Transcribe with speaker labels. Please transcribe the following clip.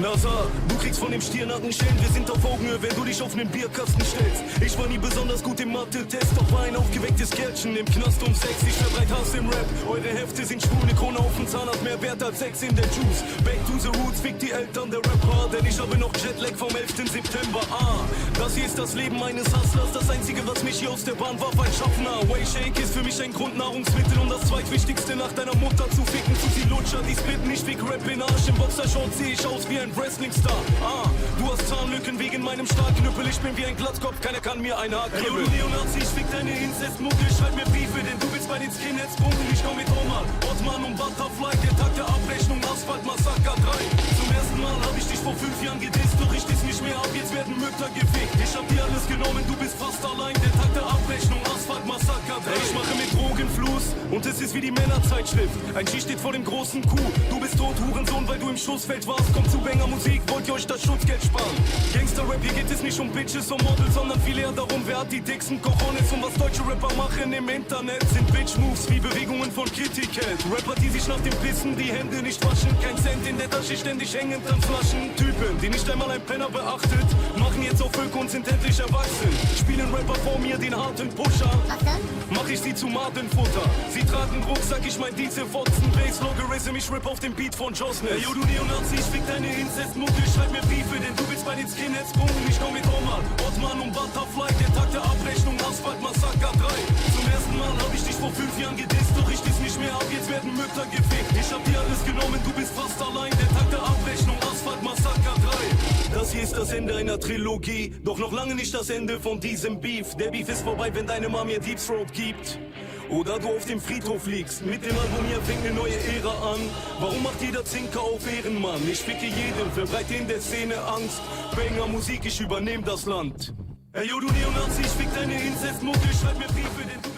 Speaker 1: NASA, du kriegst von dem Stirnacken Schellen. Wir sind auf Augenhöhe, wenn du dich auf nen Bierkasten stellst. Ich war nie besonders gut im Mathe-Test, doch war ein aufgewecktes Kerlchen im Knast um 6. Ich verbreit Hass im Rap, eure Hefte sind schwul. Eine Krone auf dem Zahn hat mehr Wert als Sex in der Juice. Back to the roots, fick die Eltern der Rapper, denn ich habe noch Jetlag vom 11. September. Das hier ist das Leben eines Hustlers. Das einzige, was mich hier aus der Bahn warf, ein Schaffner. Way Shake ist für mich ein Grundnahrungsmittel, um das zweitwichtigste nach deiner Mutter zu ficken. Zu sie Lutscher, die spitten, ich fick Rap in Arsch. Im Boxershort seh ich aus wie ein Wrestling-Star. Du hast Zahnlücken wegen meinem Starkknüppel. Ich bin wie ein Glatzkopf, keiner kann mir ein Haar kribbeln. Hey, Neonazi, ich fick deine Inzestmucke. Schreib mir Briefe, denn du bist bei den Skinheads-Punkten. Ich komm mit Omar, Ottmann und Butterfly. Der Tag der Abrechnung, Asphalt Massaker 3. Zum ersten Mal hab ich dich vor 5 Jahren gedisst, doch ich diss nicht mehr ab, jetzt werden Mütter gefickt. Ich hab dir alles genommen, du bist fast allein. Der Tag der Abrechnung, Asphalt Massaker 3. Ich mache mit Drogenfluss und es ist wie die Männerzeitschrift. Ein G steht vor dem großen Q. Du bist tot, Hurensohn, weil du im Schussfeld warst. Kommt zu Banger-Musik, wollt ihr euch das Schutzgeld sparen? Gangster-Rap, hier geht es nicht um Bitches und Models, sondern viel eher darum, wer hat die dicksten Cojones. Und was deutsche Rapper machen im Internet sind Bitch-Moves wie Bewegungen von Kitty Cat. Rapper, die sich nach dem Pissen die Hände nicht waschen. Kein Cent in der Tasche, ständig hängend an Flaschen. Typen, die nicht einmal ein Penner beachtet, machen jetzt auf Öko und sind endlich erwachsen. Spielen Rapper vor mir den harten Pusher.
Speaker 2: Was dann?
Speaker 1: Mach ich sie zu Madenfutter. Sie tragen Rucksack, ich mein diese Fotzen. Bass, Logarithm, ich rap auf dem Beat von Josness. Hey, yo, du Neonazi, ich fick deine Inzestmucke. Schreib mir Briefe, denn du bist bei den Skinheads-Punkten. Ich komm mit Omar, Ottmann und Butterfly. Der Tag der Abrechnung, Asphalt Massaker 3. Zum ersten Mal hab ich dich vor 5 Jahren gedisst, doch ich diss nicht mehr ab, jetzt werden Mütter gefickt. Ich hab dir alles genommen, du bist fast allein. Der Tag der Abrechnung, Asphalt Massaker 3. Das hier ist das Ende einer Trilogie, doch noch lange nicht das Ende von diesem Beef. Der Beef ist vorbei, wenn deine Mama mir Deep Throat gibt. Oder du auf dem Friedhof liegst. Mit dem Album hier fängt eine neue Ära an. Warum macht jeder Zinker auf Ehrenmann? Ich ficke jeden, verbreite in der Szene Angst. Banger Musik, ich übernehm das Land. Ey, yo, du Neonazi, ich fick deine Inzestmucke. Schreib mir Briefe, denn du